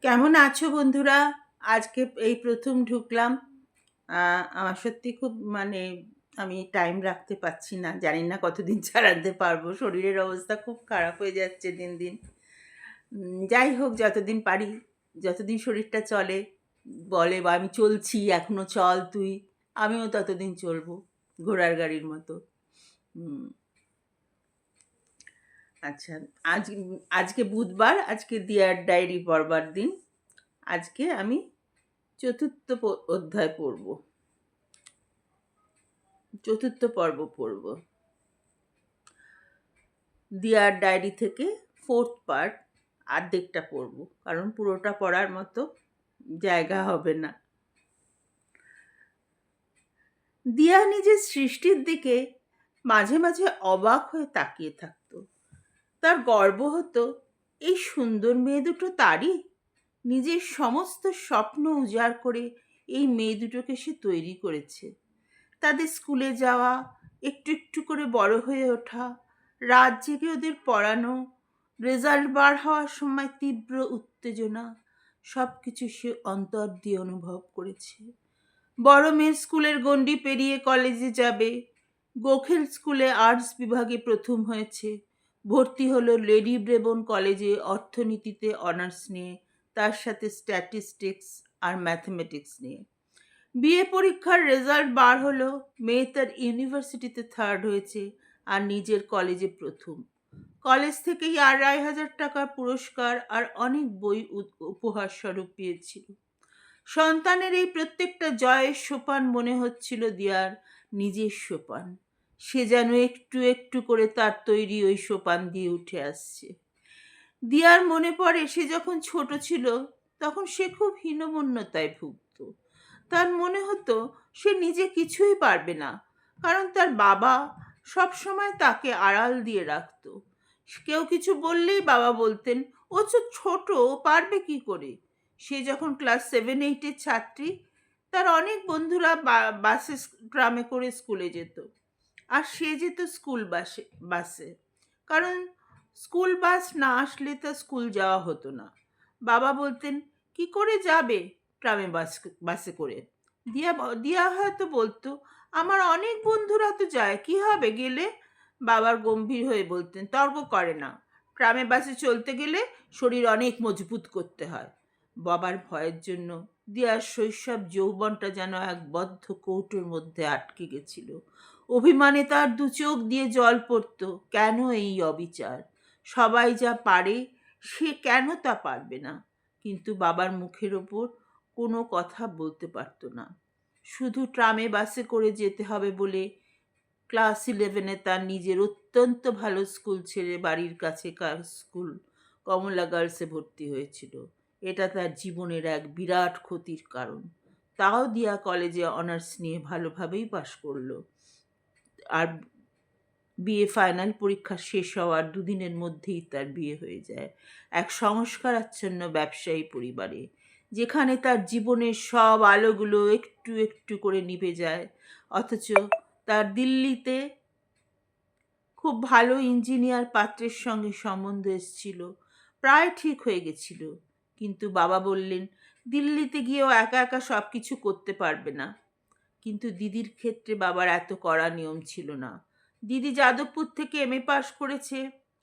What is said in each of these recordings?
কেমন আছো বন্ধুরা? আজকে এই প্রথম ঢুকলাম। আমার সত্যি খুব আমি টাইম রাখতে পারছি না। জানি না কতদিন চালাতে পারবো। শরীরের অবস্থা খুব খারাপ হয়ে যাচ্ছে দিন, দিন। যাই হোক যতদিন পারি, যতদিন শরীরটা চলে, বলে বা আমি চলছি এখনো চল তুই, আমিও ততদিন চলবো ঘোড়ার গাড়ির মতো। হুম, আচ্ছা আজ আজকে বুধবার, আজকে দিয়ার ডায়েরি পড়বার দিন। আজকে আমি চতুর্থ অধ্যায় পড়ব, চতুর্থ পর্ব পড়ব দিয়ার ডায়েরি থেকে। ফোর্থ পার্ট, অর্ধেকটা পড়ব, কারণ পুরোটা পড়ার মতো জায়গা হবে না। দিয়া নিজের সৃষ্টির দিকে মাঝে মাঝে অবাক হয়ে তাকিয়ে থাকতো। তার গর্ব হতো, এই সুন্দর মেয়ে দুটো তারই। নিজের সমস্ত স্বপ্ন উজাড় করে এই মেয়ে দুটোকে সে তৈরি করেছে। তাদের স্কুলে যাওয়া, একটু একটু করে বড় হয়ে ওঠা, রাত জেগে ওদের পড়ানো, রেজাল্ট বার হওয়ার সময় তীব্র উত্তেজনা, সব কিছু সে অন্তর দিয়ে অনুভব করেছে। বড় মেয়ে স্কুলের গণ্ডি পেরিয়ে কলেজে যাবে, গোখেল স্কুলে আর্টস বিভাগে প্রথম হয়েছে, ভর্তি হলো লেডি ব্রেবন কলেজে অর্থনীতিতে অনার্স নিয়ে, তার সাথে স্ট্যাটিস্টিক্স আর ম্যাথমেটিক্স নিয়ে। বিএ পরীক্ষার রেজাল্ট বার হলো, মেয়ে তার ইউনিভার্সিটিতে থার্ড হয়েছে আর নিজের কলেজে প্রথম। কলেজ থেকেই 2,500 টাকার পুরস্কার আর অনেক বই উপহার স্বরূপ পেয়েছিল। সন্তানের এই প্রত্যেকটা জয়ের সোপান মনে হচ্ছিল দিয়ার নিজের সোপান। সে যেন একটু একটু করে তার তৈরি ওই সোপান দিয়ে উঠে আসছে। দিয়ার মনে পড়ে, সে যখন ছোট ছিল তখন সে খুব হীনমন্যতায় ভুগত। তার মনে হতো সে নিজে কিছুই পারবে না, কারণ তার বাবা সব সময় তাকে আড়াল দিয়ে রাখতো। কেউ কিছু বললেই বাবা বলতেন, ও তো ছোট, ও পারবে কি করে। সে যখন ক্লাস 7-8-এর ছাত্রী, তার অনেক বন্ধুরা বাসে ট্রামে করে স্কুলে যেত, আর সে যেত স্কুল বাসে, কারণ স্কুল বাস না আসলে তার স্কুল যাওয়া হতো না। বাবা বলতেন, কি করে যাবে ট্রামে বাসে করে। দিয়া হয়তো বলতো, আমার অনেক বন্ধুরা তো যায়, কি হবে গেলে। বাবার গম্ভীর হয়ে বলতেন, তর্ক করে না, ট্রামে বাসে চলতে গেলে শরীর অনেক মজবুত করতে হয়। বাবার ভয়ের জন্য দিয়ার শৈশব যৌবনটা যেন এক বদ্ধ কৌটোর মধ্যে আটকে গেছিল। অভিমানে তার দু চোখ দিয়ে জল পড়তো। কেন এই অবিচার? সবাই যা পারে সে কেন তা পারবে না? কিন্তু বাবার মুখের ওপর কোনো কথা বলতে পারতো না। শুধু ট্রামে বাসে করে যেতে হবে বলে ক্লাস 11-এ তার নিজের অত্যন্ত ভালো স্কুল ছেড়ে বাড়ির কাছে স্কুল কমলা গার্লসে ভর্তি হয়েছিল। এটা তার জীবনের এক বিরাট ক্ষতির কারণ। তাও দিয়া কলেজে অনার্স নিয়ে ভালোভাবেই পাশ করলো। আর বিএ ফাইনাল পরীক্ষা শেষ হওয়ার দুদিনের মধ্যেই তার বিয়ে হয়ে যায় এক সংস্কারাচ্ছন্ন ব্যবসায়ী পরিবারে, যেখানে তার জীবনের সব আলোগুলো একটু একটু করে নিভে যায়। অথচ তার দিল্লিতে খুব ভালো ইঞ্জিনিয়ার পাত্রের সঙ্গে সম্বন্ধ এসেছিল, প্রায় ঠিক হয়ে গেছিল। কিন্তু বাবা বললেন, দিল্লিতে গিয়েও একা একা সব কিছু করতে পারবে না। কিন্তু দিদির ক্ষেত্রে বাবার এত কড়া নিয়ম ছিল না। দিদি যাদবপুর থেকে এমএ পাশ করেছে,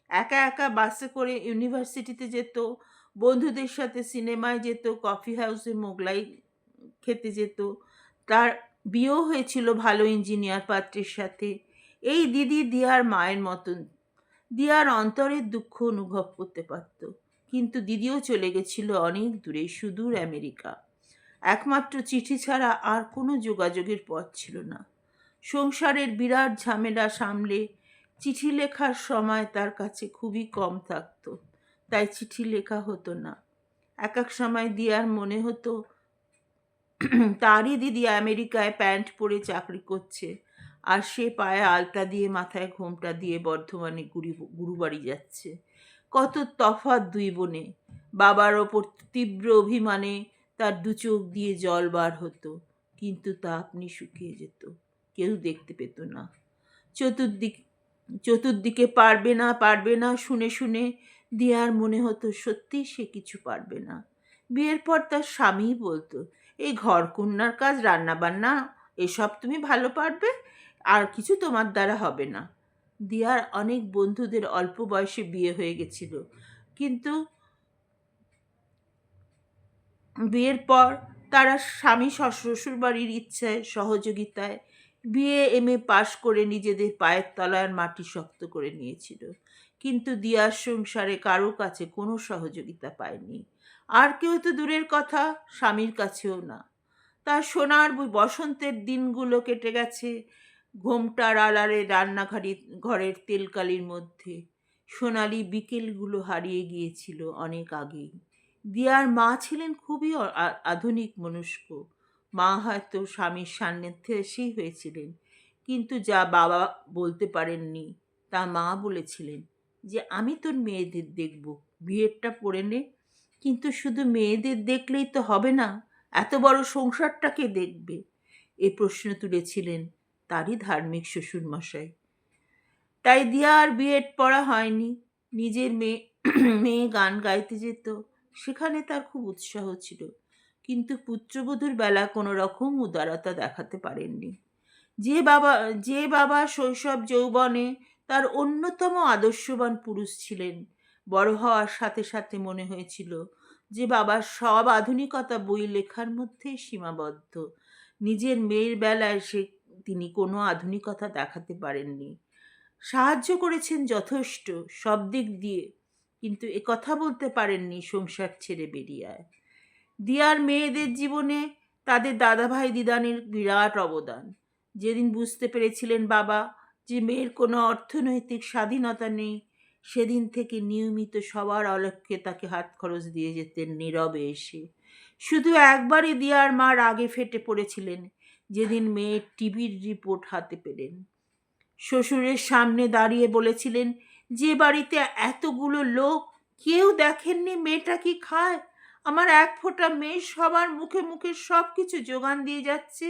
একা একা বাসে করে ইউনিভার্সিটিতে যেত, বন্ধুদের সাথে সিনেমায় যেত, কফি হাউসে মোগলাই খেতে যেত। তার বিয়েও হয়েছিল ভালো ইঞ্জিনিয়ার পাত্রের সাথে। এই দিদি দিয়ার মায়ের মতন। দিয়ার অন্তরের দুঃখ অনুভব করতে পারত। কিন্তু দিদিও চলে গেছিল অনেক দূরে, সুদূর আমেরিকা। একমাত্র চিঠি ছাড়া আর কোনো যোগাযোগের পথ ছিল না। সংসারের বিরাট ঝামেলা সামলে চিঠি লেখার সময় তার কাছে খুবই কম থাকত, তাই চিঠি লেখা হতো না। এক এক সময় দিয়ার মনে হতো তারই দিদি আমেরিকায় প্যান্ট পরে চাকরি করছে, আর সে পায়ে আলতা দিয়ে মাথায় ঘোমটা দিয়ে বর্ধমানে গুরুবাড়ি যাচ্ছে। কত তফাৎ দুই বোনে! বাবার ওপর তীব্র অভিমানে তার দু চোখ দিয়ে জল বার হতো, কিন্তু তা আপনি শুকিয়ে যেত, কেউ দেখতে পেত না। চতুর্দিক চতুর্দিকে পারবে না শুনে শুনে দিয়ার মনে হতো সত্যিই সে কিছু পারবে না। বিয়ের পর তার স্বামীই বলতো, এই ঘরকন্নার কাজ, রান্নাবান্না এসব তুমি ভালো পারবে, আর কিছু তোমার দ্বারা হবে না। দিয়ার অনেক বন্ধুদের অল্প বয়সে বিয়ে হয়ে গেছিল, কিন্তু বিয়ের পর তারা স্বামী শ্বশুরবাড়ির ইচ্ছায় সহযোগিতায় BA MA পাশ করে নিজেদের পায়ের তলার মাটি শক্ত করে নিয়েছিল। কিন্তু দিয়ার সংসারে কারো কাছে কোনো সহযোগিতা পায়নি। আর কেউ তো দূরের কথা, স্বামীর কাছেও না। তার সোনার বসন্তের দিনগুলো কেটে গেছে ঘোমটার আড়ালে ঘরের তেলকালির মধ্যে। সোনালি বিকেলগুলো হারিয়ে গিয়েছিল অনেক আগেই। দিয়ার মা ছিলেন খুবই আধুনিক মনস্ক। মা হয়তো স্বামীর সান্নিধ্যে এসেই হয়েছিলেন, কিন্তু যা বাবা বলতে পারেননি তা মা বলেছিলেন, যে আমি তোর মেয়েদের দেখব, বিয়েরটা পড়ে নে। কিন্তু শুধু মেয়েদের দেখলেই তো হবে না, এত বড় সংসারটাকে দেখবে? এ প্রশ্ন তুলেছিলেন তারই ধার্মিক শ্বশুরমশাই। তাই দিয়া আর বিএড পড়া হয়নি। নিজের মেয়ে মেয়ে গান গাইতে যেত, সেখানে তার খুব উৎসাহ ছিল, কিন্তু পুত্রবধূর বেলা কোনো রকম উদারতা দেখাতে পারেননি। যে বাবা শৈশব যৌবনে তার অন্যতম আদর্শবান পুরুষ ছিলেন, বড় হওয়ার সাথে সাথে মনে হয়েছিল যে বাবার সব আধুনিকতা বই লেখার মধ্যেই সীমাবদ্ধ। নিজের মেয়ের বেলায় তিনি কোনো আধুনিকতা দেখাতে পারেননি। সাহায্য করেছেন যথেষ্ট সব দিক দিয়ে, কিন্তু একথা বলতে পারেননি সংসার ছেড়ে বেরিয়ে আয়। দিয়ার মেয়েদের জীবনে তাদের দাদাভাই দিদানের বিরাট অবদান। যেদিন বুঝতে পেরেছিলেন বাবা যে মেয়ের কোনো অর্থনৈতিক স্বাধীনতা নেই, সেদিন থেকে নিয়মিত সবার অলক্ষ্যে তাকে হাত খরচ দিয়ে যেতেন নীরবে এসে। শুধু একবারই দিয়ার মা রাগে ফেটে পড়েছিলেন, যেদিন মেয়ের টিভির রিপোর্ট হাতে পেলেন। শ্বশুরের সামনে দাঁড়িয়ে বলেছিলেন, যে বাড়িতে এতগুলো লোক কেউ দেখেননি মেয়েটা কি খায়, আমার এক ফোঁটা মেয়ে সবার মুখে মুখে সব কিছু যোগান দিয়ে যাচ্ছে,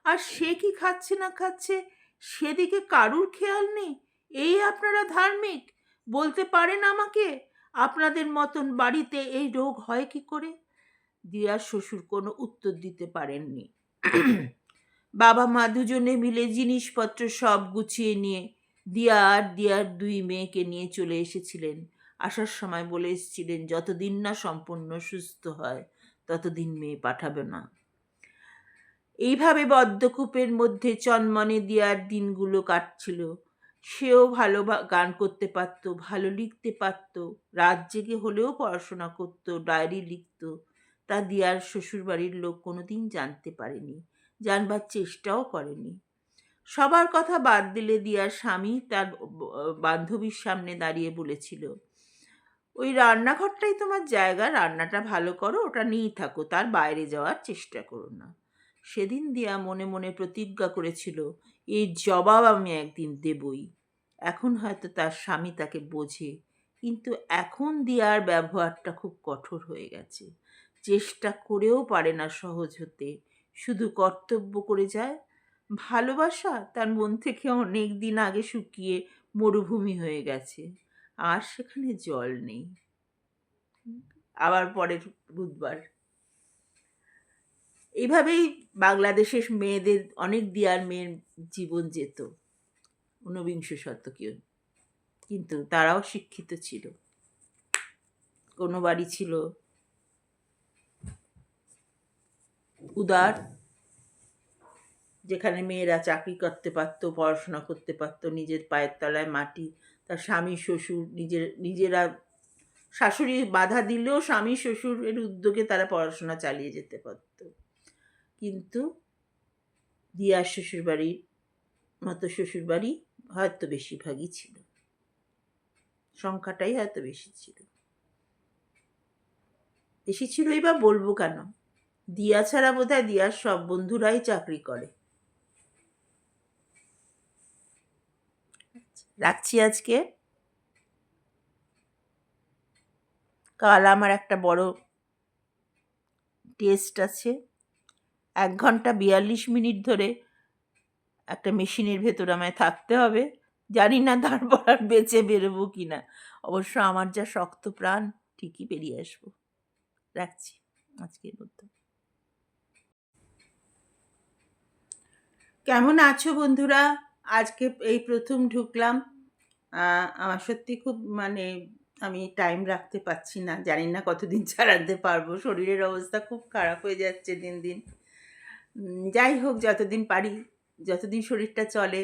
আর সে কি খাচ্ছে না খাচ্ছে সেদিকে কারুর খেয়াল নেই। এই আপনারা ধার্মিক? বলতে পারেন আমাকে, আপনাদের মতন বাড়িতে এই রোগ হয় কি করে? দিয়ার শ্বশুর কোনো উত্তর দিতে পারেননি। বাবা মা দুজনে মিলে জিনিসপত্র সব গুছিয়ে নিয়ে দিয়া আর দিয়ার দুই মেয়েকে নিয়ে চলে এসেছিলেন। আসার সময় বলে এসেছিলেন, যতদিন না সম্পূর্ণ সুস্থ হয় ততদিন মেয়ে পাঠাবে না। এইভাবে বদ্ধকূপের মধ্যে চনমনে দিয়ার দিনগুলো কাটছিল। সেও ভালো গান করতে পারত, ভালো লিখতে পারত, রাত জেগে হলেও পড়াশোনা করত, ডায়েরি লিখত। তা দিয়ার শ্বশুরবাড়ির লোক কোনোদিন জানতে পারেনি, জানবার চেষ্টাও করেনি। সবার কথা বাদ দিলে দিয়ার স্বামী তার বান্ধবীর সামনে দাঁড়িয়ে বলেছিল, ওই রান্নাঘরটাই তোমার জায়গা, রান্নাটা ভালো করো, ওটা নিয়েই থাকো, তার বাইরে যাওয়ার চেষ্টা করো না। সেদিন দিয়া মনে মনে প্রতিজ্ঞা করেছিল, এই জবাব আমি একদিন দেবই। এখন হয়তো তার স্বামী তাকে বোঝে, কিন্তু এখন দিয়ার ব্যবহারটা খুব কঠোর হয়ে গেছে। চেষ্টা করেও পারে না সহজ হতে, শুধু কর্তব্য করে যায়। ভালোবাসা তার মন থেকে অনেক দিন আগে শুকিয়ে মরুভূমি হয়ে গেছে, আর সেখানে জল নেই। আবার পরের বুধবার। এইভাবেই বাংলাদেশের মেয়েদের, অনেক দিয়ার মেয়ের জীবন যেত ঊনবিংশ শতকে। কিন্তু তারাও শিক্ষিত ছিল। কোনো বাড়ি ছিল উদার, যেখানে মেয়েরা চাকরি করতে পারতো, পড়াশোনা করতে পারতো, নিজের পায়ের তলায় মাটি। তার স্বামী শ্বশুর নিজেরা, শাশুড়ি বাধা দিলেও স্বামী শ্বশুরের উদ্যোগে তারা পড়াশোনা চালিয়ে যেতে পারত। কিন্তু দিয়ার শ্বশুরবাড়ির মতো শ্বশুরবাড়ি হয়তো বেশিরভাগই ছিল, সংখ্যাটাই হয়তো বেশি ছিল। বেশি ছিলই বা বলবো কেন, দিয়া ছাড়া বোধহয় দিয়ার সব বন্ধুরাই চাকরি করে। রাখছি আজকে। কাল আমার একটা বড় টেস্ট আছে, 1 ঘন্টা 42 মিনিট ধরে একটা মেশিনের ভেতর আমায় থাকতে হবে। জানি না তারপর আর বেঁচে বেরোবো কিনা। অবশ্য আমার যা শক্ত প্রাণ, ঠিকই বেরিয়ে আসবো। রাখছি। আজকের মতো। কেমন আছো বন্ধুরা? আজকে এই প্রথম ঢুকলাম। আমার সত্যি খুব আমি টাইম রাখতে পারছি না। জানি না কতদিন চালাতে পারবো। শরীরের অবস্থা খুব খারাপ হয়ে যাচ্ছে দিন, দিন। যাই হোক যতদিন পারি, যতদিন শরীরটা চলে,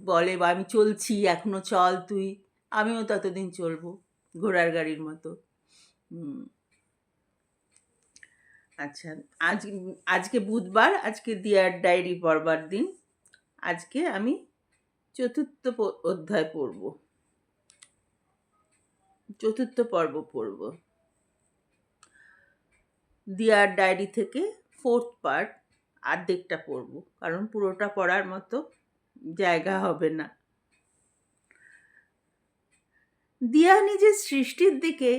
বলে বা আমি চলছি এখনো চল তুই, আমিও ততদিন চলবো ঘোড়ার গাড়ির মতো। হুম, আচ্ছা, আজ আজকে বুধবার, আজকে দিয়ার ডায়েরি পড়বার দিন। আজকে আমি চতুর্থ অধ্যায় পড়ব, চতুর্থ পর্ব পড়ব দিয়ার ডায়েরি থেকে। ফোর্থ পার্ট, অর্ধেকটা পড়ব, কারণ পুরোটা পড়ার মতো জায়গা হবে না। দিয়া নিজের সৃষ্টির দিকে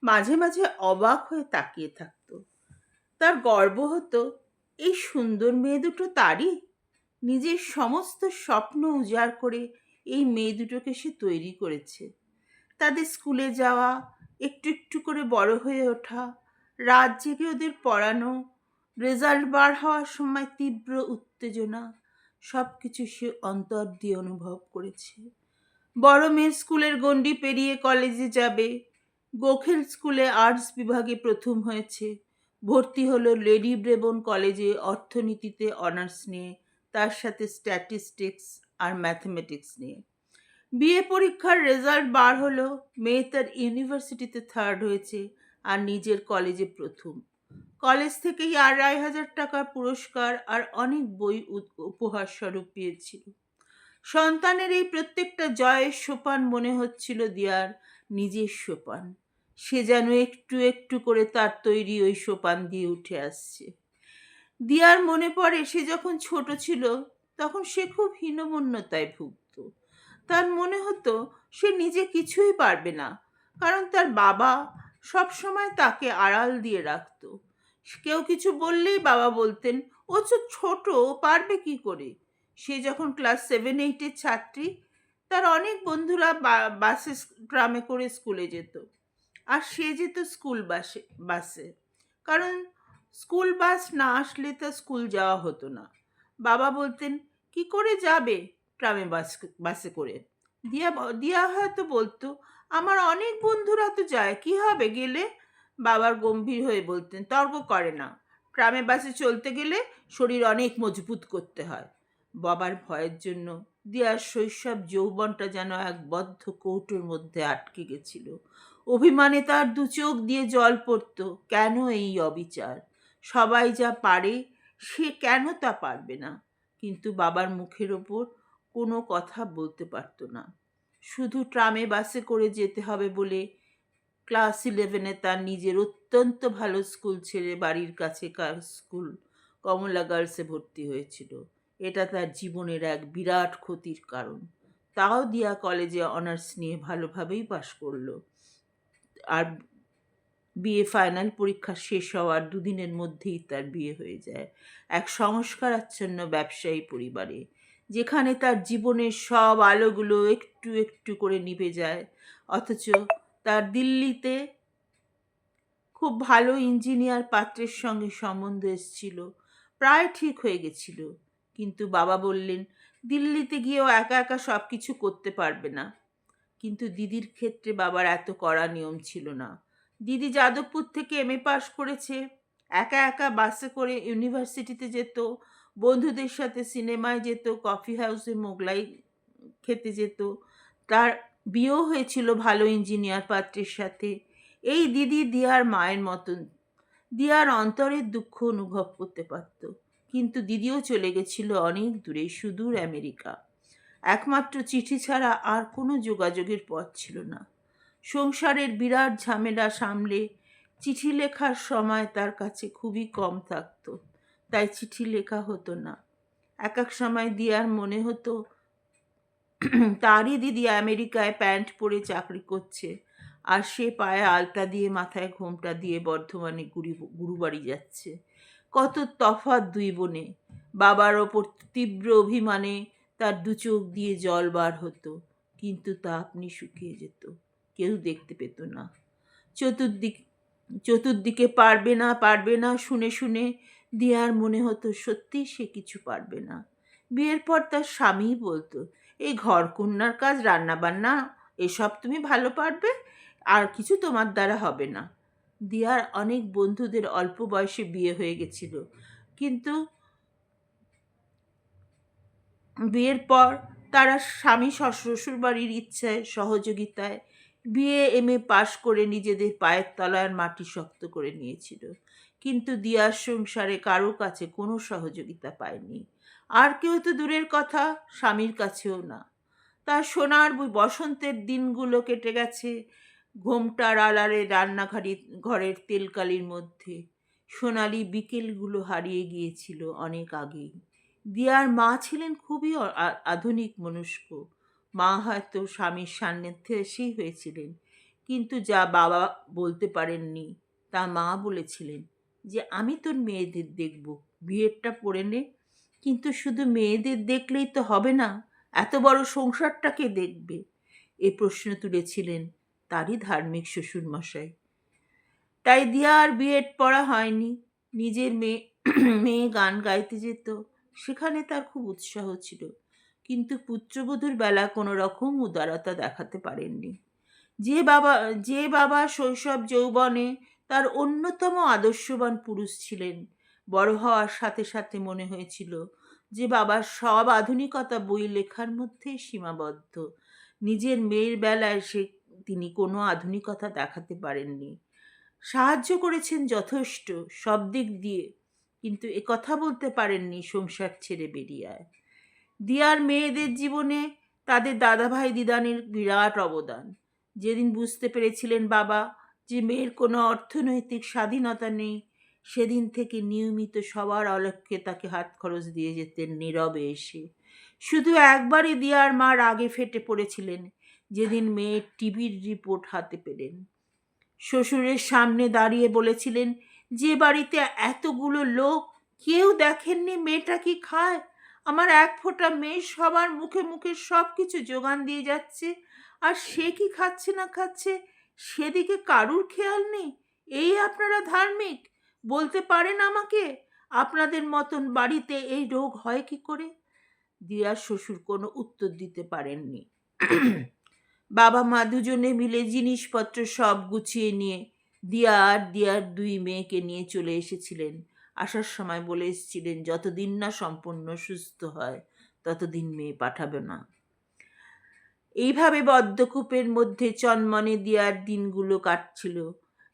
মাঝে মাঝে অবাক হয়ে তাকিয়ে থাকতো। তার গর্ব হতো, এই সুন্দর মেয়ে দুটো তারই। নিজের সমস্ত স্বপ্ন উজাড় করে এই মেয়ে দুটোকে সে তৈরি করেছে। তাদের স্কুলে যাওয়া, একটু একটু করে বড় হয়ে ওঠা, রাত জেগে ওদের পড়ানো, রেজাল্ট বার হওয়ার সময় তীব্র উত্তেজনা, সব কিছু সে অন্তর দিয়ে অনুভব করেছে। বড় মেয়ের স্কুলের গণ্ডি পেরিয়ে কলেজে যাবে, গোখেল স্কুলে আর্টস বিভাগে প্রথম হয়েছে, ভর্তি হলো লেডি ব্রেবন কলেজে অর্থনীতিতে অনার্স নিয়ে, তার সাথে স্ট্যাটিস্টিক্স আর ম্যাথমেটিক্স নিয়ে। বিএ পরীক্ষার রেজাল্ট বার হলো, মেয়ে তার ইউনিভার্সিটিতে থার্ড হয়েছে আর নিজের কলেজে প্রথম। কলেজ থেকেই 2,500 টাকার পুরস্কার আর অনেক বই উপহার স্বরূপ পেয়েছিল। সন্তানের এই প্রত্যেকটা জয়ের সোপান মনে হচ্ছিল দিয়ার নিজের সোপান। সে যেন একটু একটু করে তার তৈরি ওই সোপান দিয়ে উঠে আসছে। দিয়ার মনে পড়ে, সে যখন ছোট ছিল তখন সে খুব হীনমন্যতায় ভুগত। তার মনে হতো সে নিজে কিছুই পারবে না, কারণ তার বাবা সব সময় তাকে আড়াল দিয়ে রাখতো। কেউ কিছু বললেই বাবা বলতেন, ও তো ছোট, ও পারবে কি করে। সে যখন ক্লাস 7-8-এর ছাত্রী, তার অনেক বন্ধুরা বাসে ট্রামে করে স্কুলে যেত, আর সে যেত স্কুল বাসে, কারণ স্কুল বাস না আসলে তার স্কুল যাওয়া হতো না। বাবা বলতেন, কি করে যাবে ট্রামে বাসে করে। দিয়া হয়তো বলতো, আমার অনেক বন্ধুরা তো যায়, কি হবে গেলে। বাবার গম্ভীর হয়ে বলতেন, তর্ক করে না, ট্রামে বাসে চলতে গেলে শরীর অনেক মজবুত করতে হয়। বাবার ভয়ের জন্য দিয়ার শৈশব যৌবনটা যেন এক বদ্ধ কৌটোর মধ্যে আটকে গেছিল। অভিমানে তার দু চোখ দিয়ে জল পড়ত। কেন এই অবিচার? সবাই যা পারে সে কেন তা পারবে না? কিন্তু বাবার মুখের ওপর কোনো কথা বলতে পারতো না। শুধু ট্রামে বাসে করে যেতে হবে বলে ক্লাস 11-এ তার নিজের অত্যন্ত ভালো স্কুল ছেড়ে বাড়ির কাছে স্কুল কমলা গার্লসে ভর্তি হয়েছিল। এটা তার জীবনের এক বিরাট ক্ষতির কারণ। তাও দিয়া কলেজে অনার্স নিয়ে ভালোভাবেই পাশ করলো। আর বিএ ফাইনাল পরীক্ষা শেষ হওয়ার দুদিনের মধ্যেই তার বিয়ে হয়ে যায় এক সংস্কারাচ্ছন্ন ব্যবসায়ী পরিবারে, যেখানে তার জীবনের সব আলোগুলো একটু একটু করে নিভে যায়। অথচ তার দিল্লিতে খুব ভালো ইঞ্জিনিয়ার পাত্রের সঙ্গে সম্বন্ধ এসেছিল, প্রায় ঠিক হয়ে গেছিল। কিন্তু বাবা বললেন, দিল্লিতে গিয়েও একা একা সব কিছু করতে পারবে না। কিন্তু দিদির ক্ষেত্রে বাবার এত কড়া নিয়ম ছিল না। দিদি যাদবপুর থেকে এমএ পাশ করেছে, একা একা বাসে করে ইউনিভার্সিটিতে যেত, বন্ধুদের সাথে সিনেমায় যেত, কফি হাউসে মোগলাই খেতে যেত। তার বিয়েও হয়েছিল ভালো ইঞ্জিনিয়ার পাত্রের সাথে। এই দিদি দিয়ার মায়ের মতন। দিয়ার অন্তরের দুঃখ অনুভব করতে পারত। কিন্তু দিদিও চলে গেছিল অনেক দূরে, সুদূর আমেরিকা। একমাত্র চিঠি ছাড়া আর কোনো যোগাযোগের পথ ছিল না। সংসারের বিরাট ঝামেলা সামলে চিঠি লেখার সময় তার কাছে খুবই কম থাকতো, তাই চিঠি লেখা হতো না। এক এক সময় দিয়ার মনে হতো তারই দিদি আমেরিকায় প্যান্ট পরে চাকরি করছে, আর সে পায়ে আলতা দিয়ে মাথায় ঘোমটা দিয়ে বর্ধমানে গুরুবাড়ি যাচ্ছে। কত তফাৎ দুই বোনে! বাবার ওপর তীব্র অভিমানে তার দু চোখ দিয়ে জল বার হতো, কিন্তু তা আপনি শুকিয়ে যেত, কেউ দেখতে পেত না। চতুর্দিক চতুর্দিকে পারবে না পারবে না শুনে শুনে দিয়ার মনে হতো সত্যি সে কিছু পারবে না। বিয়ের পর তার স্বামীই বলতো, এই ঘরকন্নার কাজ, রান্না বান্না, এসব তুমি ভালো পারবে, আর কিছু তোমার দ্বারা হবে না। দিয়ার অনেক বন্ধুদের অল্প বয়সে বিয়ে হয়ে গেছিল, কিন্তু বিয়ের পর তারা স্বামী শ্বশুরবাড়ির ইচ্ছায় সহযোগিতায় BA MA পাশ করে নিজেদের পায়ের তলার মাটি শক্ত করে নিয়েছিল, কিন্তু দিয়ার সংসারে কারো কাছে কোনো সহযোগিতা পায়নি। আর কেউ তো দূরের কথা, স্বামীর কাছেও না। তার সোনার বসন্তের দিনগুলো কেটে গেছে ঘোমটার আড়ালে ঘরের তেলকালির মধ্যে। সোনালি বিকেলগুলো হারিয়ে গিয়েছিল অনেক আগেই। দিয়ার মা ছিলেন খুবই আধুনিক মনস্ক। মা হয়তো স্বামীর সান্নিধ্যে এসেই হয়েছিলেন, কিন্তু যা বাবা বলতে পারেননি তা মা বলেছিলেন, যে আমি তোর মেয়েদের দেখব, বিয়েরটা পড়ে নে। কিন্তু শুধু মেয়েদের দেখলেই তো হবে না, এত বড় সংসারটাকে দেখবে? এ প্রশ্ন তুলেছিলেন তারই ধার্মিক শ্বশুরমশাই। তাই দিয়া আর বিএড পড়া হয়নি। নিজের মেয়ে মেয়ে গান গাইতে যেত, সেখানে তার খুব উৎসাহ ছিল, কিন্তু পুত্রবধূর বেলা কোনো রকম উদারতা দেখাতে পারেননি। যে বাবা শৈশব যৌবনে তার অন্যতম আদর্শবান পুরুষ ছিলেন, বড় হওয়ার সাথে সাথে মনে হয়েছিল যে বাবার সব আধুনিকতা বই লেখার মধ্যেই সীমাবদ্ধ। নিজের মেয়ের বেলায় তিনি কোনো আধুনিকতা দেখাতে পারেননি। সাহায্য করেছেন যথেষ্ট সব দিক দিয়ে, কিন্তু কথা বলতে পারেননি সংসার ছেড়ে বেরিয়ে আয়। দিয়ার মেয়েদের জীবনে তাদের দাদাভাই দিদানের বিরাট অবদান। যেদিন বুঝতে পেরেছিলেন বাবা যে মেয়ের কোনো অর্থনৈতিক স্বাধীনতা নেই, সেদিন থেকে নিয়মিত সবার অলক্ষ্যে তাকে হাত খরচ দিয়ে যেতেন নীরবে এসে। শুধু একবারই দিয়ার মা রাগে ফেটে পড়েছিলেন, যেদিন মেয়ের টিভির রিপোর্ট হাতে পেলেন। শ্বশুরের সামনে দাঁড়িয়ে বলেছিলেন, যে বাড়িতে এতগুলো লোক কেউ দেখেননি মেয়েটা কি খায়, আমার এক ফোঁটা মেয়ে সবার মুখে মুখে সব কিছু যোগান দিয়ে যাচ্ছে, আর সে কি খাচ্ছে না খাচ্ছে সেদিকে কারুর খেয়াল নেই। এই আপনারা ধার্মিক? বলতে পারেন আমাকে, আপনাদের মতন বাড়িতে এই রোগ হয় কি করে? দিয়ার শ্বশুর কোনো উত্তর দিতে পারেননি। বাবা মা দুজনে মিলে জিনিসপত্র সব গুছিয়ে নিয়ে দিয়ার দুই মেয়েকে নিয়ে চলে এসেছিলেন। আসার সময় বলে এসেছিলেন, যতদিন না সম্পূর্ণ সুস্থ হয় ততদিন মেয়ে পাঠাবে না। এইভাবে বদ্ধকূপের মধ্যে চনমনে দিয়ার দিনগুলো কাটছিল।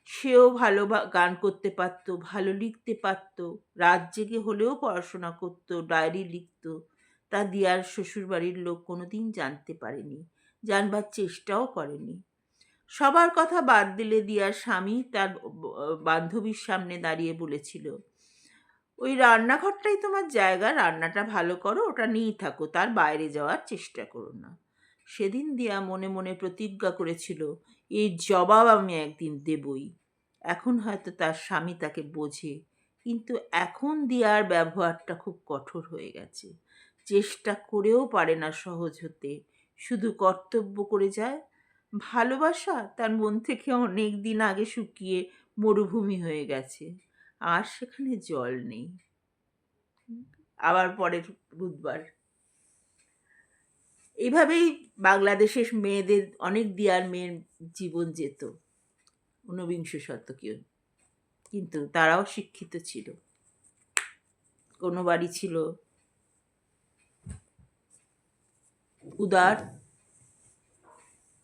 সেও ভালো গান করতে পারত, ভালো লিখতে পারত, রাত জেগে হলেও পড়াশোনা করত, ডায়েরি লিখত। তা দিয়ার শ্বশুরবাড়ির লোক কোনোদিন জানতে পারেনি, জানবার চেষ্টাও করেনি। সবার কথা বাদ দিলে দিয়ার স্বামী তার বান্ধবীর সামনে দাঁড়িয়ে বলেছিল, ওই রান্নাঘরটাই তোমার জায়গা, রান্নাটা ভালো করো, ওটা নিয়েই থাকো, তার বাইরে যাওয়ার চেষ্টা করো না। সেদিন দিয়া মনে মনে প্রতিজ্ঞা করেছিল, এই জবাব আমি একদিন দেবই। এখন হয়তো তার স্বামী তাকে বোঝে, কিন্তু এখন দিয়ার ব্যবহারটা খুব কঠোর হয়ে গেছে। চেষ্টা করেও পারে না সহজ হতে, শুধু কর্তব্য করে যায়। ভালোবাসা তার মন থেকে অনেক দিন আগে শুকিয়ে মরুভূমি হয়ে গেছে, আর সেখানে জল নেই। আবার পরের বুধবার। এইভাবেই বাংলাদেশের মেয়েদের, অনেক দিয়ার মেয়ের জীবন যেত ঊনবিংশ শতকে, কিন্তু তারাও শিক্ষিত ছিল। কোনো বাড়ি ছিল উদার,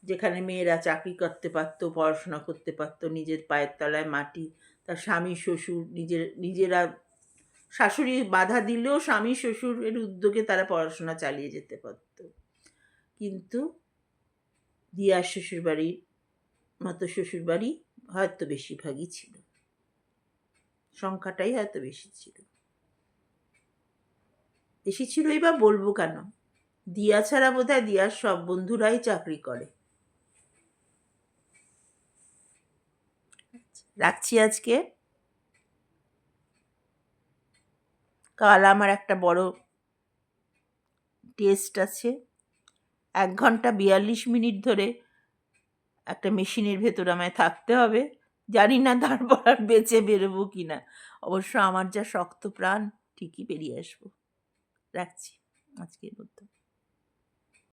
যেখানে মেয়েরা চাকরি করতে পারতো, পড়াশোনা করতে পারতো, নিজের পায়ের তলায় মাটি, তার স্বামী শ্বশুর নিজেরা, শাশুড়ি বাধা দিলেও স্বামী শ্বশুরের উদ্যোগে তারা পড়াশোনা চালিয়ে যেতে পারত। কিন্তু দিয়ার শ্বশুরবাড়ির মতো শ্বশুরবাড়ি হয়তো বেশিরভাগই ছিল, সংখ্যাটাই হয়তো বেশি ছিলই বা বলবো কেন, দিয়া ছাড়া বোধহয় দিয়ার সব বন্ধুরাই চাকরি করে। রাখছি আজকে। কাল আমার একটা বড় টেস্ট আছে, 1 ঘন্টা 42 মিনিট ধরে একটা মেশিনের ভেতর আমায় থাকতে হবে। জানি না তারপর আর বেঁচে বেরোবো কিনা। অবশ্য আমার যা শক্ত প্রাণ, ঠিকই বেরিয়ে আসবো। রাখছি আজকের মতো।